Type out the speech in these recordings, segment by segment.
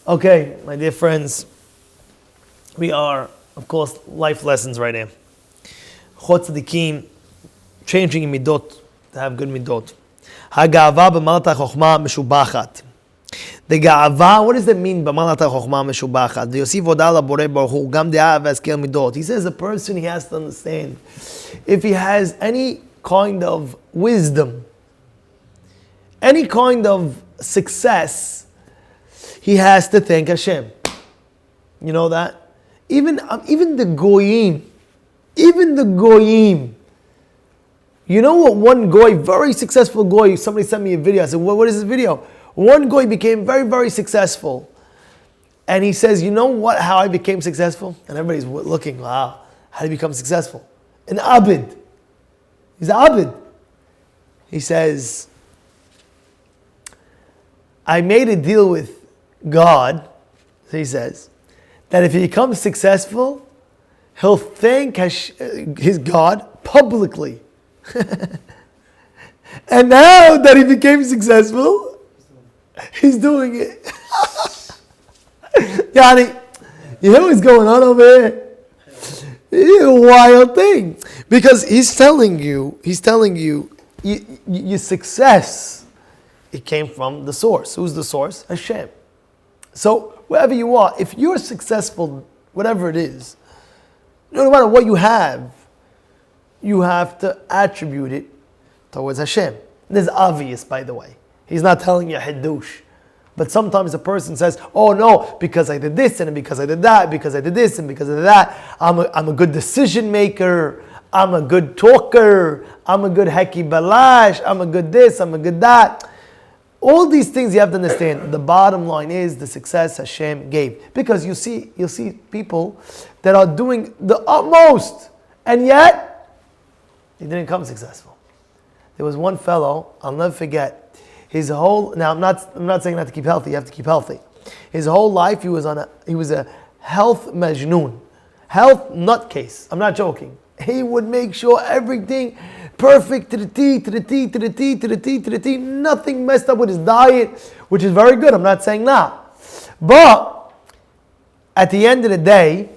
Okay, my dear friends, we are, of course, life lessons right now. Orchot Sadikim, changing in midot to have good midot. Haga'ava b'malata chokhmah meshubachat. The ga'ava, what does that mean? B'malata chokhmah meshubachat. The Yosef Odala Borei Baruch Hu gam de'av v'askel midot. He says a person, he has to understand, if he has any kind of wisdom, any kind of success, he has to thank Hashem. You know that? Even the goyim, you know what? One goy, very successful goy, somebody sent me a video. I said, what is this video? One goy became very, very successful. And he says, you know what? How I became successful? And everybody's looking, wow, how did he become successful? An abid. He's an abid. He says, I made a deal with God, he says, that if he becomes successful, he'll thank his God publicly. And now that he became successful, he's doing it. Yani, you know what's going on over here? It's a wild thing. Because he's telling you, your success, it came from the source. Who's the source? Hashem. So wherever you are, if you're successful, whatever it is, no matter what you have to attribute it towards Hashem. This is obvious, by the way. He's not telling you hiddush. But sometimes a person says, oh no, because I did this and because I did that, because I did this and because I did that, I'm a good decision maker, I'm a good talker, I'm a good heki balash, I'm a good this, I'm a good that. All these things you have to understand. The bottom line is the success Hashem gave. Because you'll see people that are doing the utmost, and yet they didn't come successful. There was one fellow, I'll never forget, his whole, now I'm not saying not to keep healthy, you have to keep healthy. His whole life he was a health majnoon, health nutcase. I'm not joking. He would make sure everything perfect to the T. Nothing messed up with his diet, which is very good. I'm not saying that. But at the end of the day,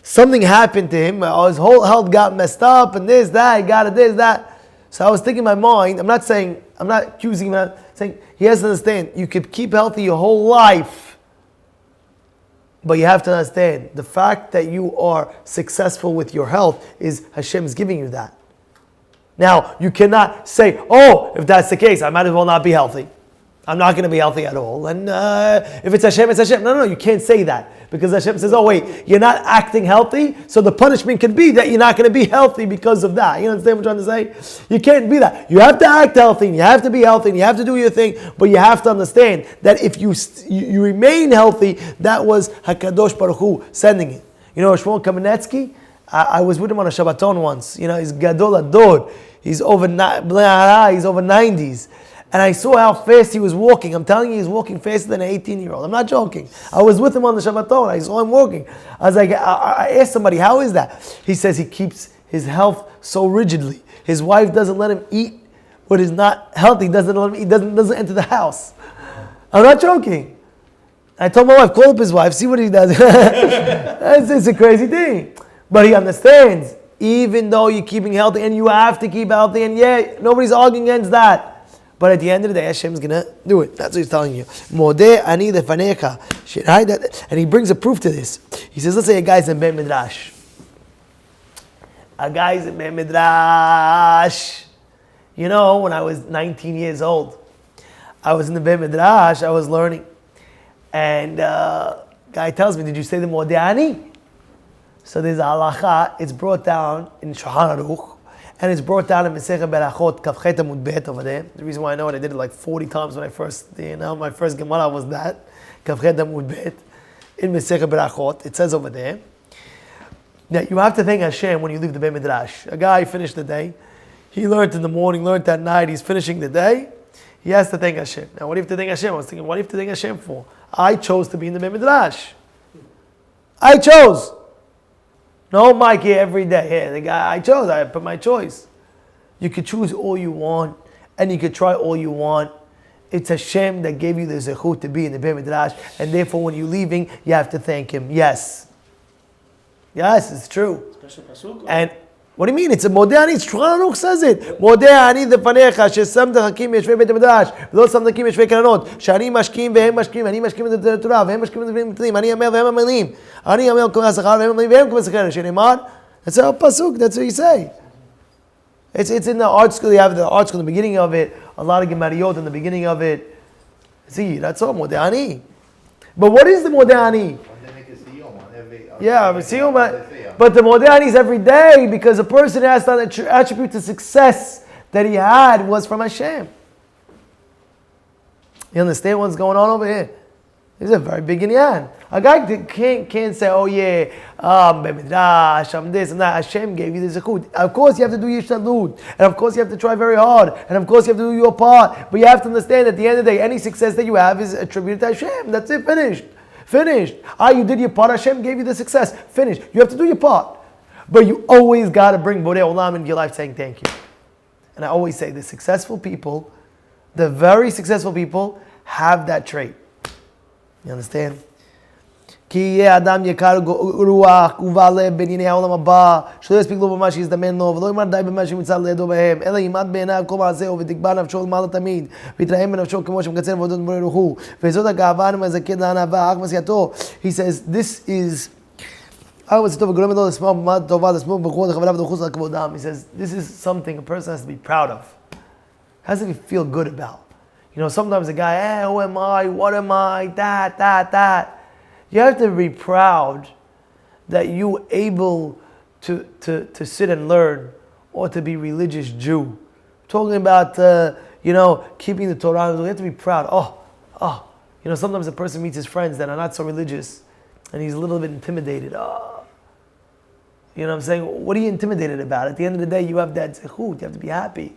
something happened to him. His whole health got messed up and this, that, he got it, this, that. So I was thinking in my mind, I'm not accusing him, I'm not saying, he has to understand, you could keep healthy your whole life. But you have to understand, the fact that you are successful with your health is Hashem's giving you that. Now, you cannot say, oh, if that's the case, I might as well not be healthy. I'm not going to be healthy at all. And if it's Hashem, it's Hashem. No, you can't say that. Because Hashem says, oh wait, you're not acting healthy, so the punishment could be that you're not going to be healthy because of that. You understand what I'm trying to say? You can't be that. You have to act healthy, and you have to be healthy, and you have to do your thing, but you have to understand that if you remain healthy, that was HaKadosh Baruch Hu sending it. You know, Shmuel Kamenetsky, I was with him on a Shabbaton once. You know, he's Gadol Ador. He's over 90s. And I saw how fast he was walking. I'm telling you, he's walking faster than an 18-year-old. I'm not joking. I was with him on the Shabbaton. I saw him walking. I was like, I asked somebody, how is that? He says he keeps his health so rigidly. His wife doesn't let him eat what is not healthy. Doesn't let him eat. Doesn't enter the house. I'm not joking. I told my wife, call up his wife, see what he does. It's a crazy thing. But he understands, even though you're keeping healthy, and you have to keep healthy, and yeah, nobody's arguing against that. But at the end of the day, Hashem's going to do it. That's what he's telling you. Modeh ani lefanecha. And he brings a proof to this. He says, let's say a guy's in Bet Midrash. A guy's in Bet Midrash. You know, when I was 19 years old, I was in the Bet Midrash, I was learning. And guy tells me, did you say the Modeh ani? So there's a halacha, it's brought down in Shulchan Aruch. And it's brought down in Masechet Berachot, Kafchet Amud Bet over there. The reason why I know it, I did it like 40 times when I first, my first Gemara was that. Kafchet Amud Bet. In Masechet Berachot, it says over there, that you have to thank Hashem when you leave the Beit Midrash. A guy finished the day. He learned in the morning, learned at night, he's finishing the day. He has to thank Hashem. Now what do you have to thank Hashem? I was thinking, what do you have to thank Hashem for? I chose to be in the Beit Midrash. I chose. No mic here every day. Here, the guy I chose, I put my choice. You could choose all you want, and you could try all you want, It's Hashem that gave you the zechut to be in the Beit Midrash, and therefore when you're leaving, you have to thank Him. Yes. Yes, it's true. Special pasuk? And what do you mean? It's a Modeh Ani. Shulchan Aruch says it. Modeh Ani defanecha shesam hakim yeshvei Beit Midrash v'lo sam hakim yeshvei kananot shani mashkim vehem mashkim ani mashkim in the Torah vehem mashkim in the Mitzvim ani amel vehem amalim ani amel kol hasachar vehem amalim vehem kol hasachar shenemar. That's a pasuk. That's what you say. It's in the art school. You have the art school in the beginning of it. A lot of Gemariyot in the beginning of it. See, that's all Modeh Ani. But what is the Modeh Ani? Yeah, but the Modeh Ani is every day because a person has to attribute to success that he had was from Hashem. You understand what's going on over here? This is a very big inyan. A guy can't say, oh yeah, Midrash, this and that. Hashem gave you the zechut. Of course you have to do yishtalut. And of course you have to try very hard. And of course you have to do your part. But you have to understand at the end of the day, any success that you have is attributed to Hashem. That's it, finished. You did your part, Hashem gave you the success. Finished. You have to do your part. But you always got to bring Borei Olam into your life saying thank you. And I always say the successful people, the very successful people have that trait. You understand? כי יהיה אדם יקר רוח ובעל לב בענייני העולם הבא, שלא יספיק לו במה שיזדמן לו, ולא יאמר די במה שנמצא לידו בהם, אלא יימד בעיניו כל מעשהו ותקבע נפשו למעלה תמיד, ויתרעם בנפשו כמו שמקצר ועבודות ברוך הוא, וזאת הגאווה המזכת לענווה, אך מעשייתו. He says, this is... He says, this is something a person has to be proud of. Has to feel good about. You know, sometimes a guy, hey, who am I? What am I? That. You have to be proud that you're able to sit and learn or to be religious Jew. Talking about, keeping the Torah, you have to be proud. You know, sometimes a person meets his friends that are not so religious and he's a little bit intimidated. You know what I'm saying? What are you intimidated about? At the end of the day, you have that zechut. You have to be happy.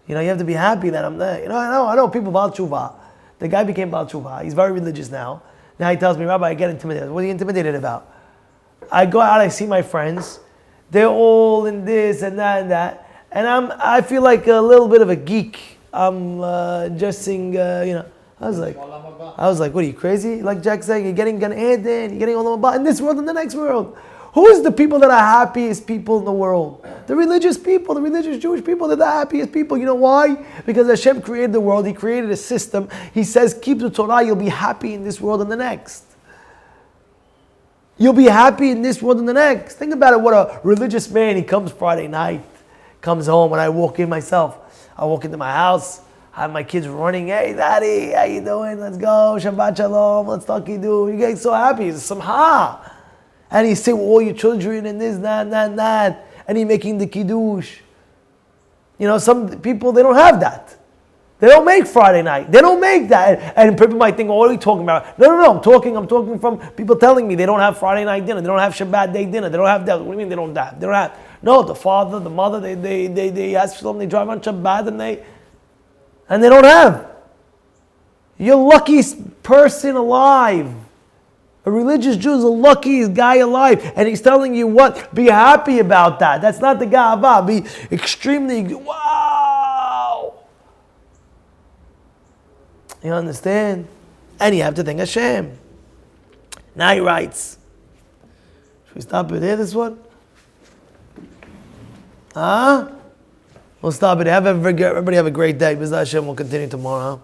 You know, you have to be happy that I'm there. You know, I know people Baal Tshuva. The guy became Baal Tshuva. He's very religious now. Now he tells me, Rabbi, I get intimidated. What are you intimidated about? I go out, I see my friends. They're all in this and that. And I feel like a little bit of a geek. I'm dressing, I was like, what are you, crazy? Like Jack saying, you're getting Gan Eden, you're getting all about in this world and the next world. Who is the people that are happiest people in the world? The religious people, the religious Jewish people, they're the happiest people. You know why? Because Hashem created the world. He created a system. He says, keep the Torah, you'll be happy in this world and the next. You'll be happy in this world and the next. Think about it, what a religious man, he comes Friday night, comes home, and I walk in myself. I walk into my house, I have my kids running, hey daddy, how you doing? Let's go, Shabbat Shalom, let's talk you. You get so happy, it's Simcha. And he say, all your children and this, that. And he making the kiddush. You know, some people, they don't have that. They don't make Friday night. They don't make that. And people might think, what are you talking about? No. I'm talking from people telling me they don't have Friday night dinner. They don't have Shabbat day dinner. They don't have that. What do you mean they don't have? They don't have. No, the father, the mother, they ask for them, they drive on Shabbat and they don't have. You're the luckiest person alive. A religious Jew is the luckiest guy alive. And he's telling you what? Be happy about that. That's not the ga'ava. Be extremely, wow. You understand? And you have to thank Hashem. Now he writes. Should we stop it there, this one? We'll stop it. Everybody have a great day. Bezrat Hashem will continue tomorrow.